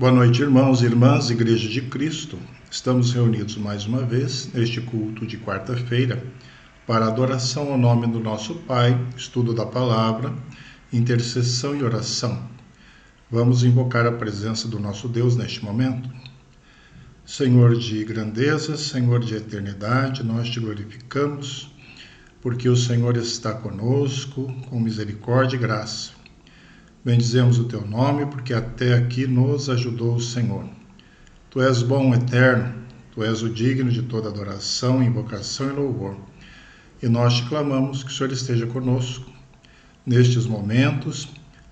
Boa noite, irmãos e irmãs, Igreja de Cristo. Estamos reunidos mais uma vez neste culto de quarta-feira para adoração ao nome do nosso Pai, estudo da palavra, intercessão e oração. Vamos invocar a presença do nosso Deus neste momento. Senhor de grandeza, Senhor de eternidade, nós te glorificamos, porque o Senhor está conosco com misericórdia e graça. Bendizemos o teu nome, porque até aqui nos ajudou o Senhor. Tu és bom, eterno, tu és o digno de toda adoração, invocação e louvor. E nós te clamamos que o Senhor esteja conosco nestes momentos,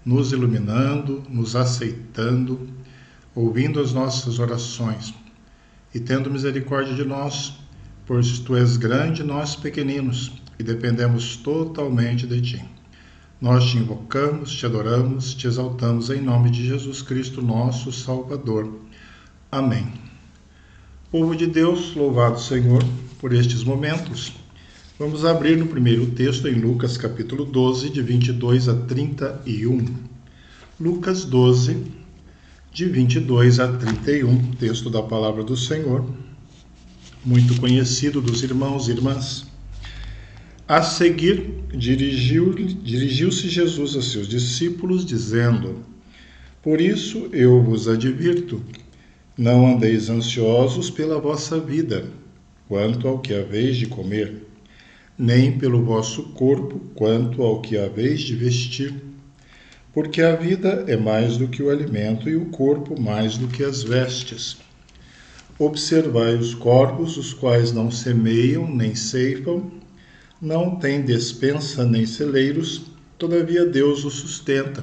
nos iluminando, nos aceitando, ouvindo as nossas orações e tendo misericórdia de nós, pois tu és grande e nós pequeninos e dependemos totalmente de ti. Nós te invocamos, te adoramos, te exaltamos em nome de Jesus Cristo, nosso Salvador. Amém. Povo de Deus, louvado Senhor por estes momentos. Vamos abrir no primeiro texto em Lucas capítulo 12, de 22 a 31. Lucas 12, de 22 a 31, texto da palavra do Senhor, muito conhecido dos irmãos e irmãs. A seguir, dirigiu-se Jesus a seus discípulos, dizendo: Por isso eu vos advirto, não andeis ansiosos pela vossa vida, quanto ao que haveis de comer, nem pelo vosso corpo, quanto ao que haveis de vestir. Porque a vida é mais do que o alimento e o corpo mais do que as vestes. Observai os corvos, os quais não semeiam nem ceifam, não têm despensa nem celeiros, todavia Deus os sustenta.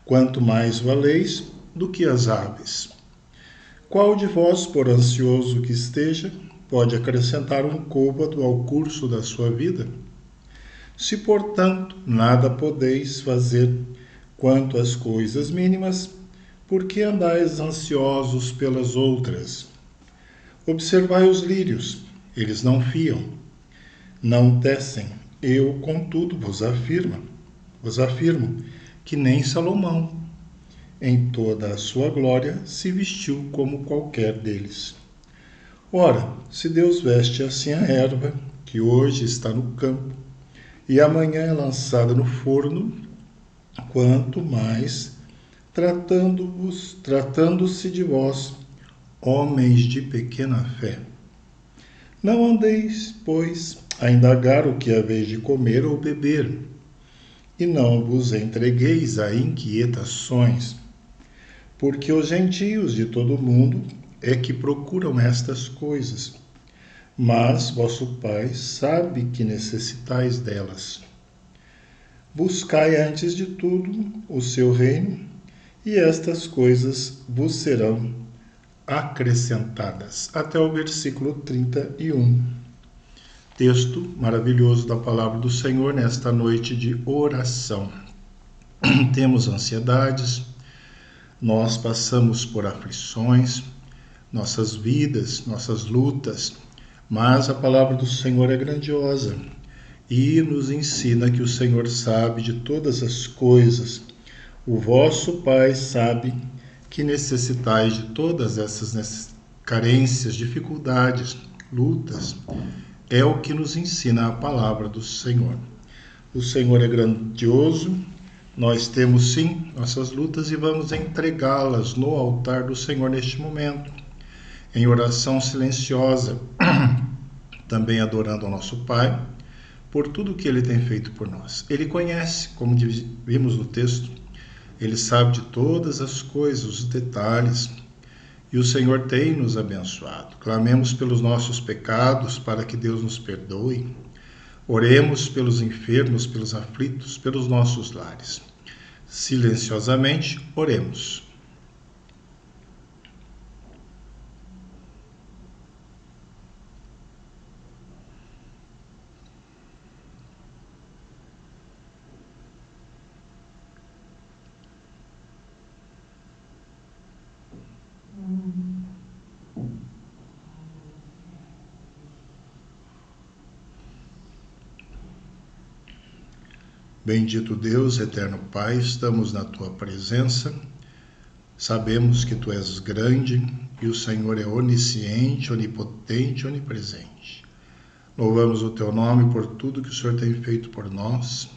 Quanto mais valeis do que as aves. Qual de vós, por ansioso que esteja, pode acrescentar um côvado ao curso da sua vida? Se, portanto, nada podeis fazer quanto às coisas mínimas, por que andais ansiosos pelas outras? Observai os lírios, eles não fiam, não tecem. Eu, contudo, vos afirmo que nem Salomão, em toda a sua glória, se vestiu como qualquer deles. Ora, se Deus veste assim a erva, que hoje está no campo, e amanhã é lançada no forno, quanto mais, tratando-se de vós, homens de pequena fé. Não andeis, pois, a indagar o que haveis de comer ou beber, e não vos entregueis a inquietações, porque os gentios de todo o mundo é que procuram estas coisas, mas vosso Pai sabe que necessitais delas. Buscai antes de tudo o seu reino, e estas coisas vos serão acrescentadas. Até o versículo 31. Texto maravilhoso da palavra do Senhor nesta noite de oração. Temos ansiedades, nós passamos por aflições, nossas vidas, nossas lutas, mas a palavra do Senhor é grandiosa e nos ensina que o Senhor sabe de todas as coisas. O vosso Pai sabe que necessitais de todas essas carências, dificuldades, lutas. É o que nos ensina a palavra do Senhor. O Senhor é grandioso, nós temos sim nossas lutas e vamos entregá-las no altar do Senhor neste momento, em oração silenciosa, também adorando ao nosso Pai, por tudo que Ele tem feito por nós. Ele conhece, como vimos no texto, Ele sabe de todas as coisas, os detalhes, e o Senhor tem nos abençoado. Clamemos pelos nossos pecados para que Deus nos perdoe. Oremos pelos enfermos, pelos aflitos, pelos nossos lares. Silenciosamente, oremos. Bendito Deus, eterno Pai, estamos na Tua presença Sabemos que Tu és grande e o Senhor é onisciente, onipotente, onipresente. Louvamos o Teu nome por tudo que o Senhor tem feito por nós.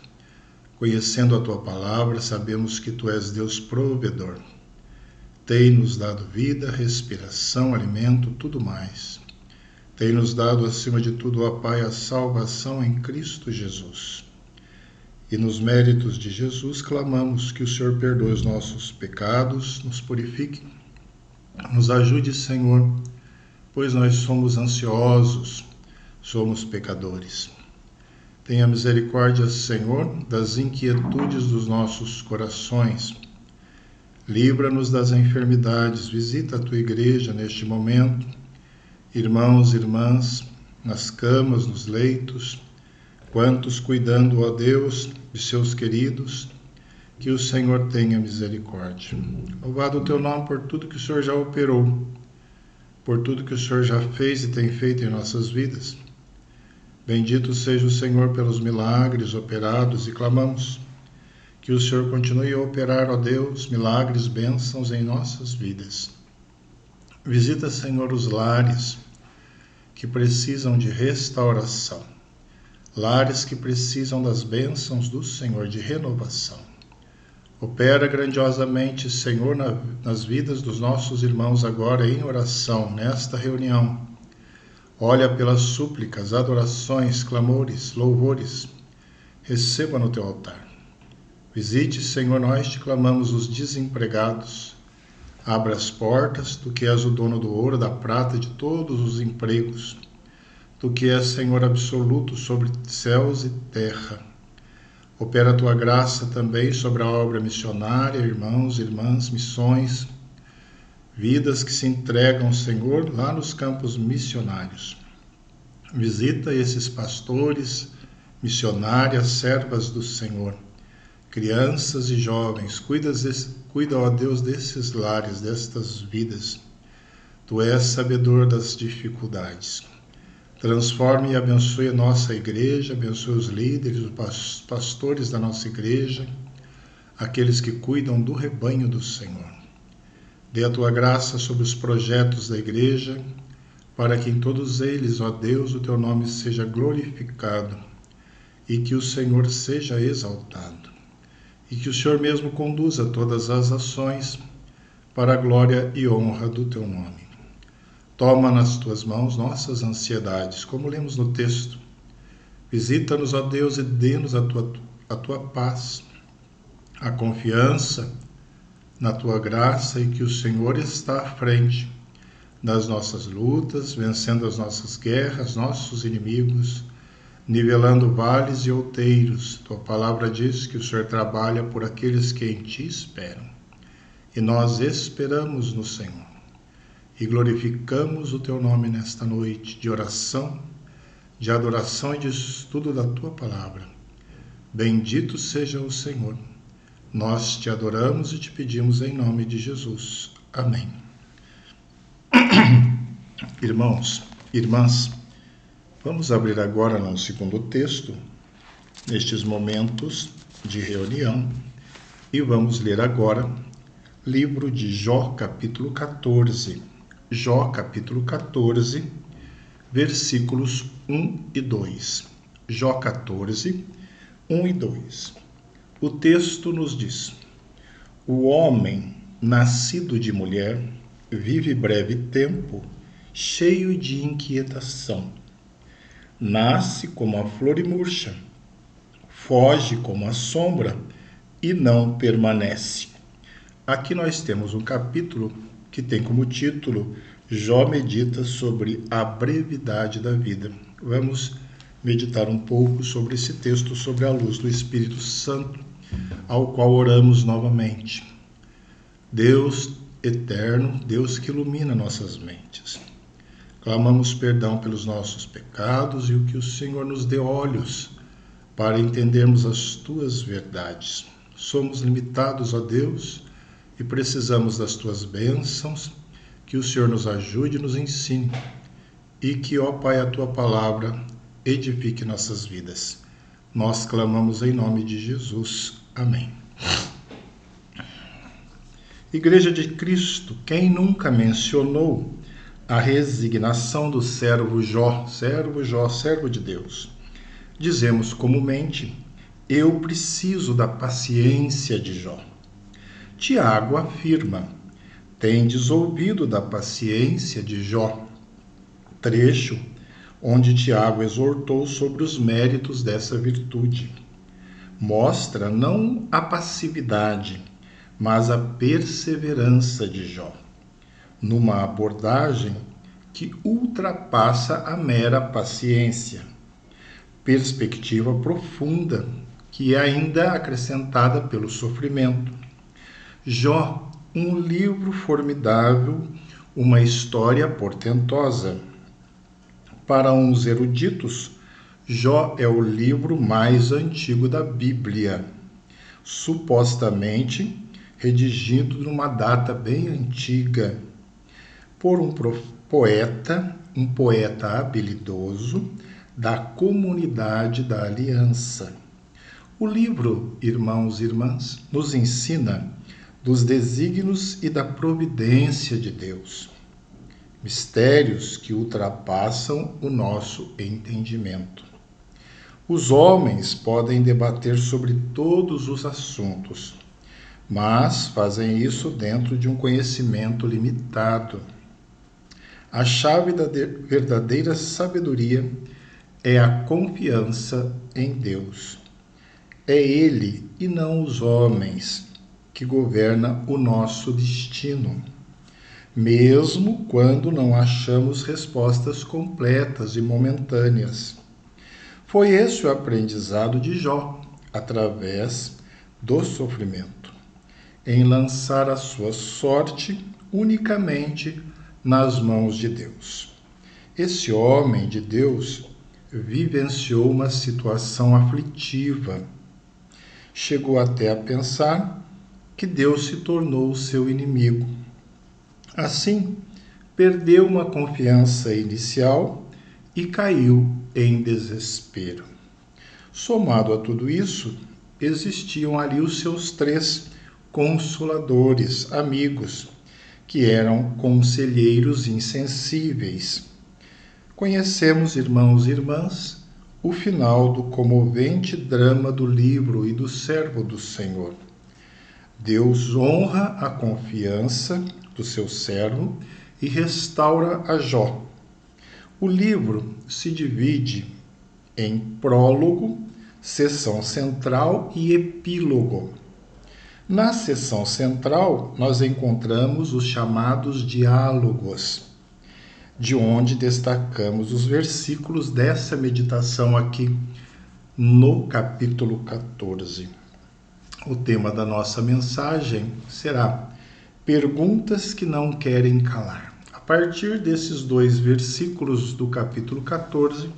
Conhecendo a Tua palavra, sabemos que Tu és Deus provedor. Tem-nos dado vida, respiração, alimento, tudo mais. Tem-nos dado, acima de tudo, ó Pai, a salvação em Cristo Jesus. E nos méritos de Jesus, clamamos que o Senhor perdoe os nossos pecados, nos purifique, nos ajude, Senhor, pois nós somos ansiosos, somos pecadores. Tenha misericórdia, Senhor, das inquietudes dos nossos corações. Livra-nos das enfermidades. Visita a Tua igreja neste momento, irmãos e irmãs, nas camas, nos leitos, quantos cuidando, ó Deus, de seus queridos, que o Senhor tenha misericórdia. Louvado o Teu nome por tudo que o Senhor já operou, por tudo que o Senhor já fez e tem feito em nossas vidas. Bendito seja o Senhor pelos milagres operados e clamamos que o Senhor continue a operar, ó Deus, milagres, bênçãos em nossas vidas. Visita, Senhor, os lares que precisam de restauração, lares que precisam das bênçãos do Senhor, de renovação. Opera grandiosamente, Senhor, nas vidas dos nossos irmãos agora em oração, nesta reunião. Olha pelas súplicas, adorações, clamores, louvores. Receba no Teu altar. Visite, Senhor, nós te clamamos, os desempregados. Abra as portas, Tu que és o dono do ouro, da prata, de todos os empregos. Tu que és, Senhor, absoluto sobre céus e terra. Opera a Tua graça também sobre a obra missionária, irmãos, irmãs, missões, vidas que se entregam, Senhor, lá nos campos missionários. Visita esses pastores, missionárias, servas do Senhor, crianças e jovens. Cuida, ó Deus, desses lares, destas vidas. Tu és sabedor das dificuldades. Transforme e abençoe a nossa igreja, abençoe os líderes, os pastores da nossa igreja, aqueles que cuidam do rebanho do Senhor. Dê a Tua graça sobre os projetos da igreja, para que em todos eles, ó Deus, o Teu nome seja glorificado e que o Senhor seja exaltado. E que o Senhor mesmo conduza todas as ações para a glória e honra do Teu nome. Toma nas Tuas mãos nossas ansiedades, como lemos no texto. Visita-nos, ó Deus, e dê-nos a tua paz, a confiança na Tua graça e que o Senhor está à frente das nossas lutas, vencendo as nossas guerras, nossos inimigos, nivelando vales e outeiros. Tua palavra diz que o Senhor trabalha por aqueles que em Ti esperam. E nós esperamos no Senhor. E glorificamos o Teu nome nesta noite de oração, de adoração e de estudo da Tua palavra. Bendito seja o Senhor. Nós Te adoramos e Te pedimos em nome de Jesus. Amém. Irmãos, irmãs, vamos abrir agora no segundo texto, nestes momentos de reunião, e vamos ler agora livro de Jó, capítulo 14. Jó, capítulo 14, versículos 1 e 2. Jó 14, 1 e 2. O texto nos diz: o homem, nascido de mulher, vive breve tempo, cheio de inquietação. Nasce como a flor e murcha, foge como a sombra e não permanece. Aqui nós temos um capítulo que tem como título Jó medita sobre a brevidade da vida. Vamos meditar um pouco sobre esse texto, sobre a luz do Espírito Santo, ao qual oramos novamente. Deus eterno, Deus que ilumina nossas mentes. Clamamos perdão pelos nossos pecados e o que o Senhor nos dê olhos para entendermos as Tuas verdades. Somos limitados, ó Deus, e precisamos das Tuas bênçãos, que o Senhor nos ajude e nos ensine, e que, ó Pai, a Tua palavra edifique nossas vidas. Nós clamamos em nome de Jesus. Amém. Igreja de Cristo, quem nunca mencionou a resignação do servo Jó, servo de Deus? Dizemos comumente: eu preciso da paciência de Jó. Tiago afirma: tendes ouvido da paciência de Jó. Trecho onde Tiago exortou sobre os méritos dessa virtude. Mostra não a passividade, mas a perseverança de Jó, numa abordagem que ultrapassa a mera paciência. Perspectiva profunda, que é ainda acrescentada pelo sofrimento. Jó, um livro formidável, uma história portentosa. Para uns eruditos, Jó é o livro mais antigo da Bíblia, supostamente redigido numa data bem antiga, por um poeta habilidoso da comunidade da Aliança. O livro, irmãos e irmãs, nos ensina dos desígnios e da providência de Deus, mistérios que ultrapassam o nosso entendimento. Os homens podem debater sobre todos os assuntos, mas fazem isso dentro de um conhecimento limitado. A chave da verdadeira sabedoria é a confiança em Deus. É Ele e não os homens que governa o nosso destino, mesmo quando não achamos respostas completas e momentâneas. Foi esse o aprendizado de Jó, através do sofrimento, em lançar a sua sorte unicamente nas mãos de Deus. Esse homem de Deus vivenciou uma situação aflitiva. Chegou até a pensar que Deus se tornou seu inimigo. Assim, perdeu uma confiança inicial e caiu em desespero. Somado a tudo isso, existiam ali os seus 3 consoladores, amigos, que eram conselheiros insensíveis. Conhecemos, irmãos e irmãs, o final do comovente drama do livro e do servo do Senhor. Deus honra a confiança do seu servo e restaura a Jó. O livro se divide em prólogo, seção central e epílogo. Na seção central, nós encontramos os chamados diálogos, de onde destacamos os versículos dessa meditação aqui no capítulo 14. O tema da nossa mensagem será Perguntas que não querem calar. A partir desses 2 versículos do capítulo 14,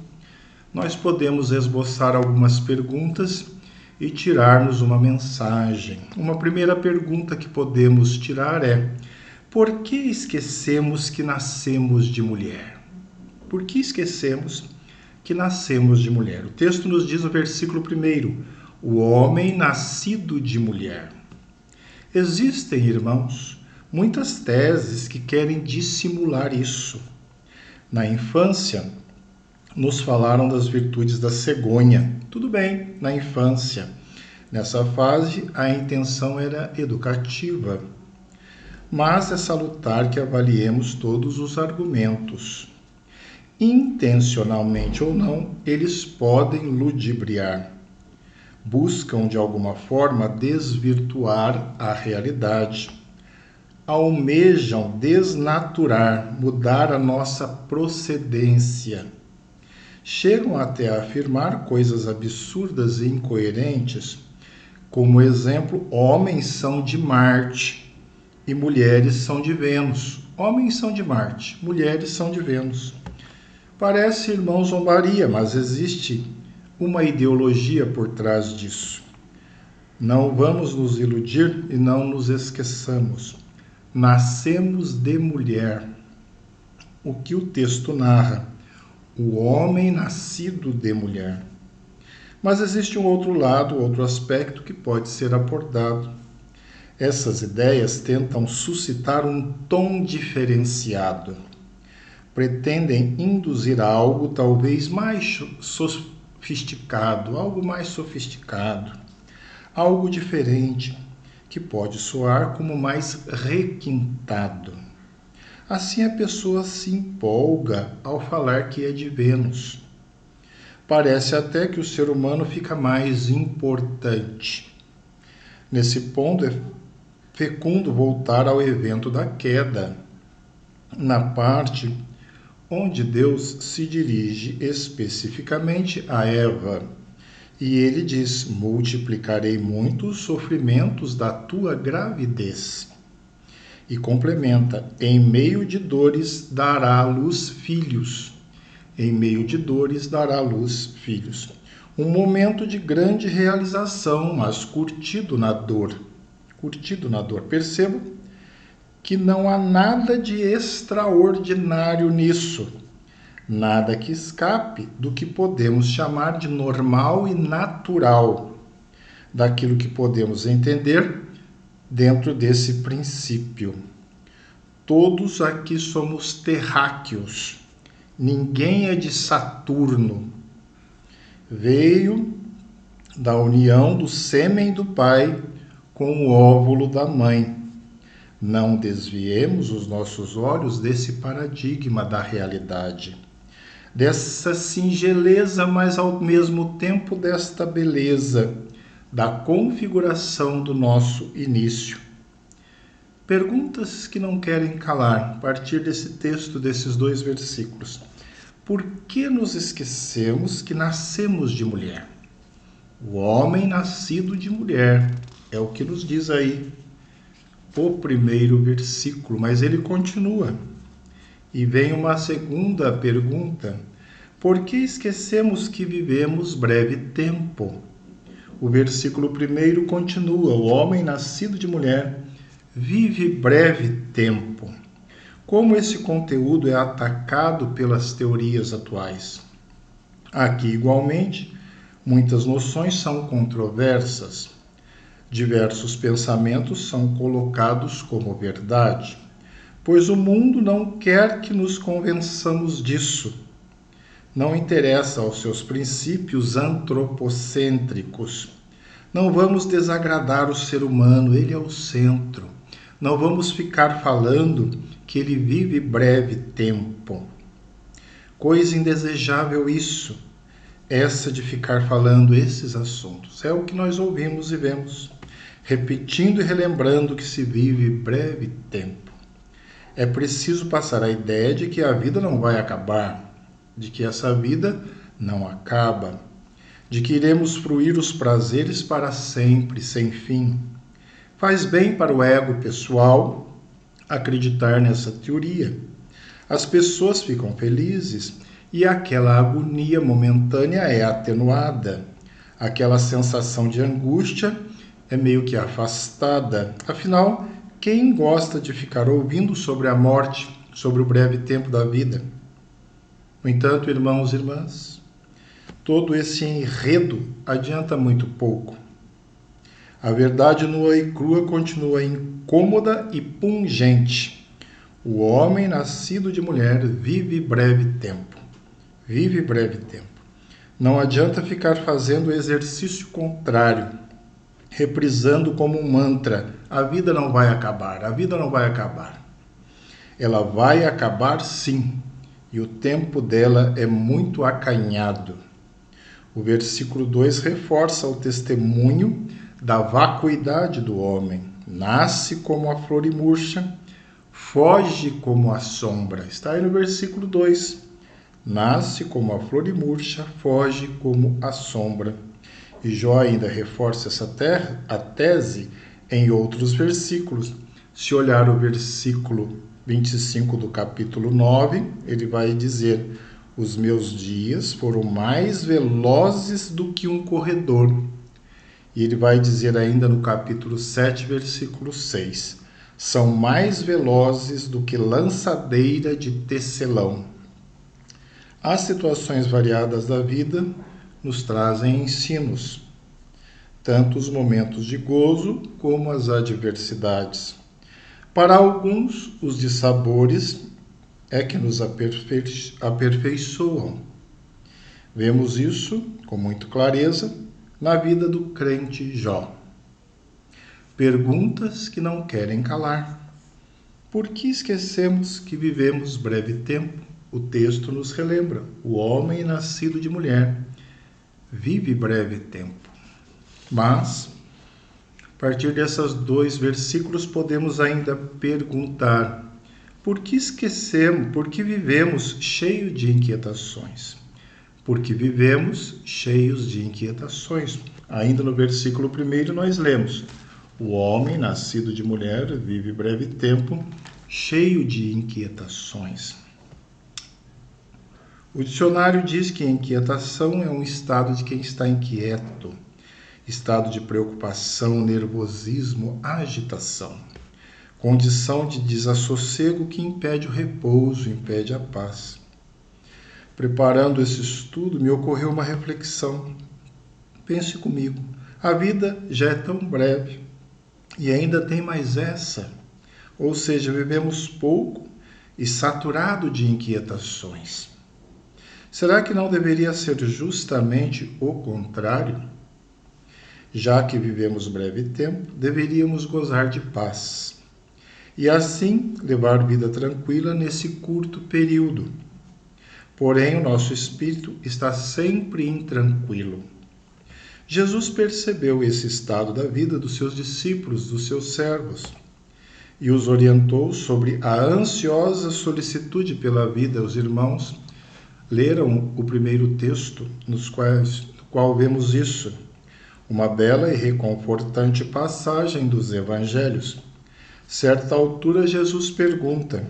nós podemos esboçar algumas perguntas e tirarmos uma mensagem. Uma primeira pergunta que podemos tirar é: por que esquecemos que nascemos de mulher? Por que esquecemos que nascemos de mulher? O texto nos diz no versículo 1, o homem nascido de mulher. Existem, irmãos, muitas teses que querem dissimular isso. Na infância, nos falaram das virtudes da cegonha. Tudo bem, na infância. Nessa fase, a intenção era educativa. Mas é salutar que avaliemos todos os argumentos. Intencionalmente ou não, eles podem ludibriar. Buscam, de alguma forma, desvirtuar a realidade. Almejam desnaturar, mudar a nossa procedência. Chegam até a afirmar coisas absurdas e incoerentes, como exemplo, homens são de Marte e mulheres são de Vênus. Homens são de Marte, mulheres são de Vênus. Parece, irmão, zombaria, mas existe uma ideologia por trás disso. Não vamos nos iludir e não nos esqueçamos. Nascemos de mulher. O que o texto narra? O homem nascido de mulher. Mas existe um outro lado, outro aspecto que pode ser abordado. Essas ideias tentam suscitar um tom diferenciado. Pretendem induzir a algo talvez mais sofisticado, algo mais sofisticado, algo diferente, que pode soar como mais requintado. Assim a pessoa se empolga ao falar que é de Vênus. Parece até que o ser humano fica mais importante. Nesse ponto é fecundo voltar ao evento da queda, na parte onde Deus se dirige especificamente a Eva. E ele diz: multiplicarei muito os sofrimentos da tua gravidez. E complementa: em meio de dores dará à luz filhos. Em meio de dores dará à luz filhos. Um momento de grande realização, mas curtido na dor. Curtido na dor. Perceba que não há nada de extraordinário nisso. Nada que escape do que podemos chamar de normal e natural, daquilo que podemos entender dentro desse princípio. Todos aqui somos terráqueos, ninguém é de Saturno. Veio da união do sêmen do pai com o óvulo da mãe. Não desviemos os nossos olhos desse paradigma da realidade, dessa singeleza, mas ao mesmo tempo desta beleza, da configuração do nosso início. Perguntas que não querem calar, a partir desse texto, desses 2 versículos. Por que nos esquecemos que nascemos de mulher? O homem nascido de mulher, é o que nos diz aí o primeiro versículo, mas ele continua. E vem uma segunda pergunta: por que esquecemos que vivemos breve tempo? O versículo 1 continua: o homem nascido de mulher vive breve tempo. Como esse conteúdo é atacado pelas teorias atuais? Aqui, igualmente, muitas noções são controversas. Diversos pensamentos são colocados como verdade, pois o mundo não quer que nos convençamos disso. Não interessa aos seus princípios antropocêntricos. Não vamos desagradar o ser humano, ele é o centro. Não vamos ficar falando que ele vive breve tempo. Coisa indesejável isso, essa de ficar falando esses assuntos. É o que nós ouvimos e vemos, repetindo e relembrando que se vive breve tempo. É preciso passar a ideia de que a vida não vai acabar, de que essa vida não acaba, de que iremos fruir os prazeres para sempre, sem fim. Faz bem para o ego pessoal acreditar nessa teoria. As pessoas ficam felizes e aquela agonia momentânea é atenuada. Aquela sensação de angústia é meio que afastada. Afinal, quem gosta de ficar ouvindo sobre a morte, sobre o breve tempo da vida? No entanto, irmãos e irmãs, todo esse enredo adianta muito pouco. A verdade nua e crua continua incômoda e pungente. O homem nascido de mulher vive breve tempo. Vive breve tempo. Não adianta ficar fazendo o exercício contrário, reprisando como um mantra: a vida não vai acabar, a vida não vai acabar. Ela vai acabar sim, e o tempo dela é muito acanhado. O versículo 2 reforça o testemunho da vacuidade do homem. Nasce como a flor e murcha, foge como a sombra. Está aí no versículo 2. Nasce como a flor e murcha, foge como a sombra. E Jó ainda reforça essa a tese em outros versículos. Se olhar o versículo 25 do capítulo 9, ele vai dizer: os meus dias foram mais velozes do que um corredor. E ele vai dizer ainda no capítulo 7, versículo 6, são mais velozes do que lançadeira de tecelão. As situações variadas da vida nos trazem ensinos. tanto os momentos de gozo como as adversidades. Para alguns, os dissabores é que nos aperfeiçoam. Vemos isso com muita clareza na vida do crente Jó. Perguntas que não querem calar. Por que esquecemos que vivemos breve tempo? O texto nos relembra: o homem nascido de mulher vive breve tempo. Mas, a partir desses 2 versículos, podemos ainda perguntar: por que esquecemos, por que vivemos cheios de inquietações? Porque vivemos cheios de inquietações. Ainda no versículo 1 nós lemos: o homem nascido de mulher vive breve tempo, cheio de inquietações. O dicionário diz que inquietação é um estado de quem está inquieto, estado de preocupação, nervosismo, agitação, condição de desassossego que impede o repouso, impede a paz. Preparando esse estudo, me ocorreu uma reflexão. Pense comigo, a vida já é tão breve e ainda tem mais essa, ou seja, vivemos pouco e saturado de inquietações. Será que não deveria ser justamente o contrário? Já que vivemos breve tempo, deveríamos gozar de paz e assim levar vida tranquila nesse curto período. Porém, o nosso espírito está sempre intranquilo. Jesus percebeu esse estado da vida dos seus discípulos, dos seus servos, e os orientou sobre a ansiosa solicitude pela vida. Os irmãos leram o primeiro texto, no qual vemos isso, uma bela e reconfortante passagem dos evangelhos. Certa altura, Jesus pergunta: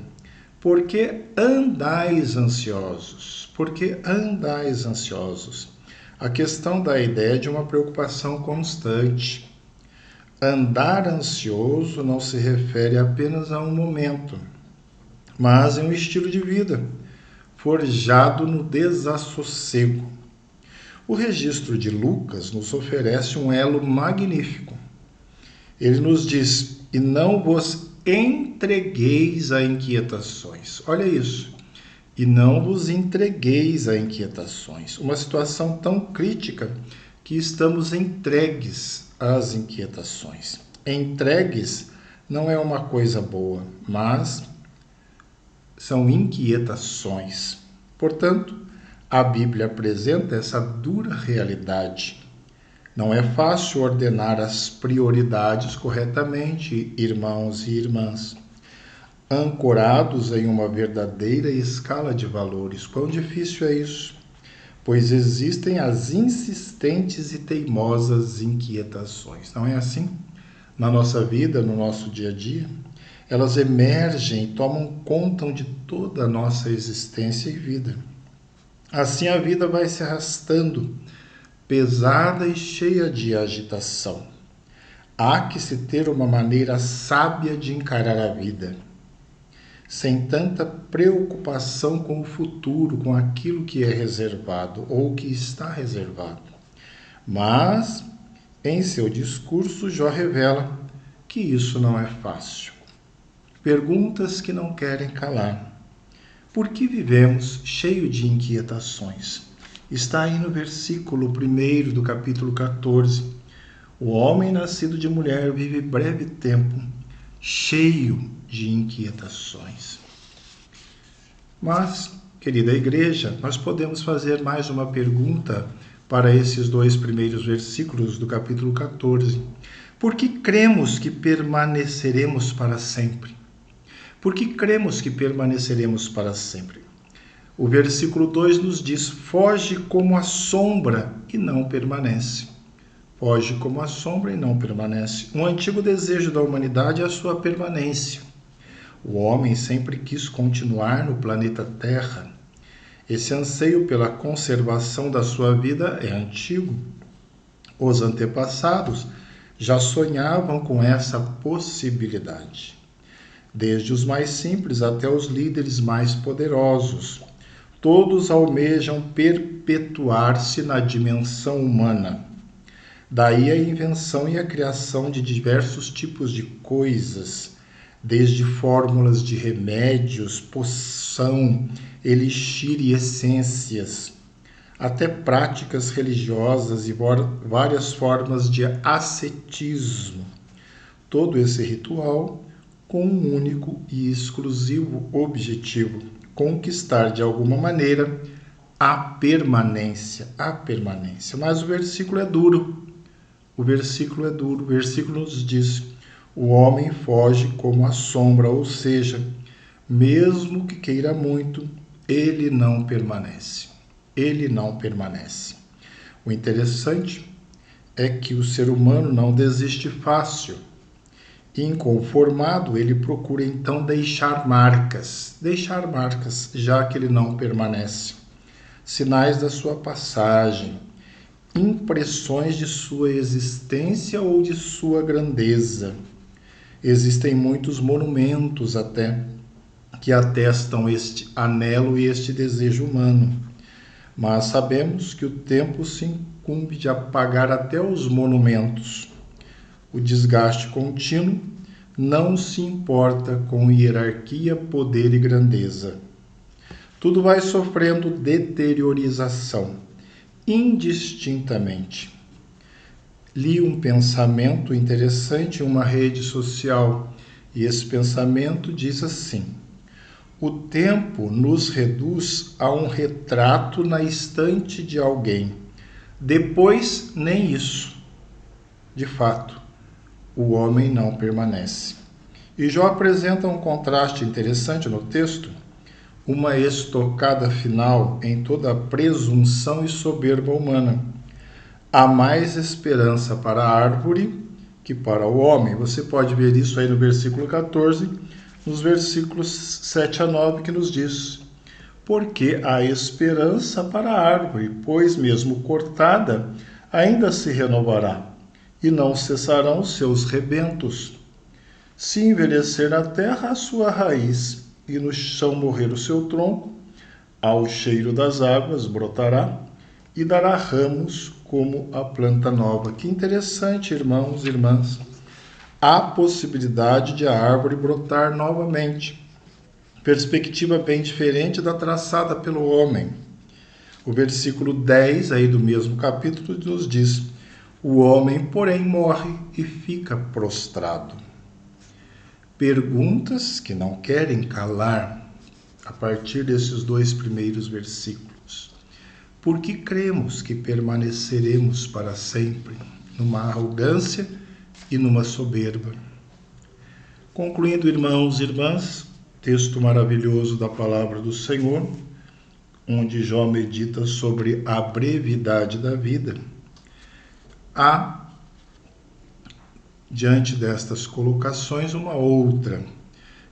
por que andais ansiosos? Por que andais ansiosos? A questão da ideia de uma preocupação constante. Andar ansioso não se refere apenas a um momento, mas é um estilo de vida, forjado no desassossego. O registro de Lucas nos oferece um elo magnífico. Ele nos diz: e não vos entregueis a inquietações. Olha isso. E não vos entregueis a inquietações. Uma situação tão crítica que estamos entregues às inquietações. Entregues não é uma coisa boa, mas são inquietações. Portanto, a Bíblia apresenta essa dura realidade. Não é fácil ordenar as prioridades corretamente, irmãos e irmãs, ancorados em uma verdadeira escala de valores. Quão difícil é isso? Pois existem as insistentes e teimosas inquietações. Não é assim? Na nossa vida, no nosso dia a dia, elas emergem e tomam conta de toda a nossa existência e vida. Assim a vida vai se arrastando, pesada e cheia de agitação. Há que se ter uma maneira sábia de encarar a vida, sem tanta preocupação com o futuro, com aquilo que é reservado ou que está reservado. Mas, em seu discurso, Jó revela que isso não é fácil. Perguntas que não querem calar. Por que vivemos cheio de inquietações? Está aí no versículo 1 do capítulo 14. O homem nascido de mulher vive breve tempo, cheio de inquietações. Mas, querida igreja, nós podemos fazer mais uma pergunta para esses 2 primeiros versículos do capítulo 14. Por que cremos que permaneceremos para sempre? Por que cremos que permaneceremos para sempre? O versículo 2 nos diz: foge como a sombra e não permanece. Foge como a sombra e não permanece. Um antigo desejo da humanidade é a sua permanência. O homem sempre quis continuar no planeta Terra. Esse anseio pela conservação da sua vida é antigo. Os antepassados já sonhavam com essa possibilidade. Desde os mais simples até os líderes mais poderosos, todos almejam perpetuar-se na dimensão humana. Daí a invenção e a criação de diversos tipos de coisas, desde fórmulas de remédios, poção, elixir e essências, até práticas religiosas e várias formas de ascetismo. Todo esse ritual com um único e exclusivo objetivo: conquistar de alguma maneira a permanência. Mas o versículo é duro. O versículo nos diz: o homem foge como a sombra, ou seja, mesmo que queira muito, ele não permanece. O interessante é que o ser humano não desiste fácil. Inconformado, ele procura então deixar marcas, já que ele não permanece. Sinais da sua passagem, impressões de sua existência ou de sua grandeza. Existem muitos monumentos até que atestam este anelo e este desejo humano. Mas sabemos que o tempo se incumbe de apagar até os monumentos. O desgaste contínuo não se importa com hierarquia, poder e grandeza. Tudo vai sofrendo deteriorização, indistintamente. Li um pensamento interessante em uma rede social, e esse pensamento diz assim: o tempo nos reduz a um retrato na estante de alguém. Depois, nem isso. De fato, o homem não permanece. E Jó apresenta um contraste interessante no texto, uma estocada final em toda a presunção e soberba humana. Há mais esperança para a árvore que para o homem. Você pode ver isso aí no versículo 14, nos versículos 7 a 9, que nos diz: porque há esperança para a árvore, pois mesmo cortada, ainda se renovará, e não cessarão seus rebentos. Se envelhecer a terra a sua raiz, e no chão morrer o seu tronco, ao cheiro das águas brotará, e dará ramos como a planta nova. Que interessante, irmãos e irmãs. Há possibilidade de a árvore brotar novamente. Perspectiva bem diferente da traçada pelo homem. O versículo 10, aí do mesmo capítulo, nos diz: o homem, porém, morre e fica prostrado. Perguntas que não querem calar a partir desses dois primeiros versículos. Por que cremos que permaneceremos para sempre numa arrogância e numa soberba? Concluindo, irmãos e irmãs, texto maravilhoso da palavra do Senhor, onde Jó medita sobre a brevidade da vida. Há, diante destas colocações, uma outra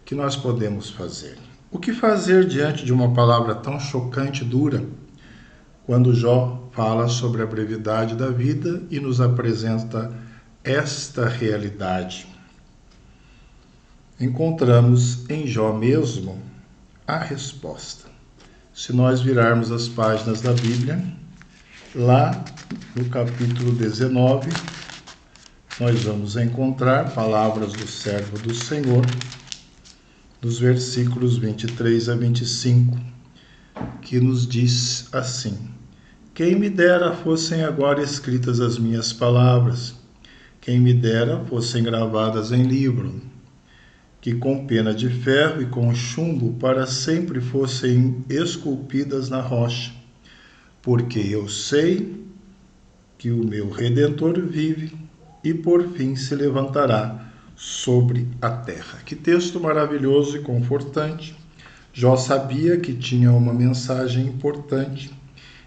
que nós podemos fazer. O que fazer diante de uma palavra tão chocante e dura, quando Jó fala sobre a brevidade da vida e nos apresenta esta realidade? Encontramos em Jó mesmo a resposta. Se nós virarmos as páginas da Bíblia, lá no capítulo 19, nós vamos encontrar palavras do servo do Senhor, dos versículos 23 a 25, que nos diz assim: quem me dera fossem agora escritas as minhas palavras, quem me dera fossem gravadas em livro, que com pena de ferro e com chumbo para sempre fossem esculpidas na rocha, porque eu sei que o meu Redentor vive e por fim se levantará sobre a terra. Que texto maravilhoso e confortante. Jó sabia que tinha uma mensagem importante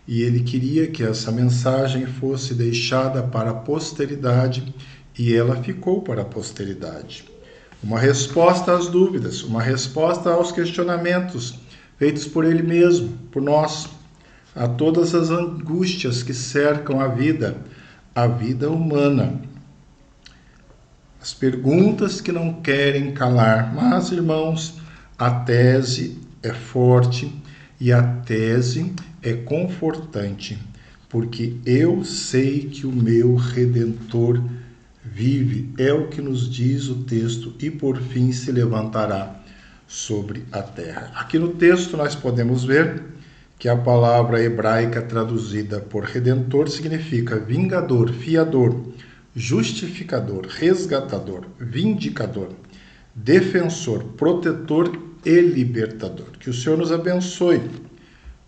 e ele queria que essa mensagem fosse deixada para a posteridade, e ela ficou para a posteridade. Uma resposta às dúvidas, uma resposta aos questionamentos feitos por ele mesmo, por nós, a todas as angústias que cercam a vida humana. As perguntas que não querem calar. Mas, irmãos, a tese é forte e a tese é confortante. porque eu sei que o meu Redentor vive, é o que nos diz o texto, e por fim se levantará sobre a terra. Aqui no texto nós podemos ver que a palavra hebraica traduzida por Redentor significa vingador, fiador, justificador, resgatador, vindicador, defensor, protetor e libertador. Que o Senhor nos abençoe,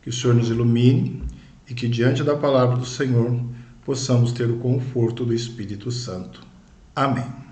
que o Senhor nos ilumine e que diante da palavra do Senhor possamos ter o conforto do Espírito Santo. Amém.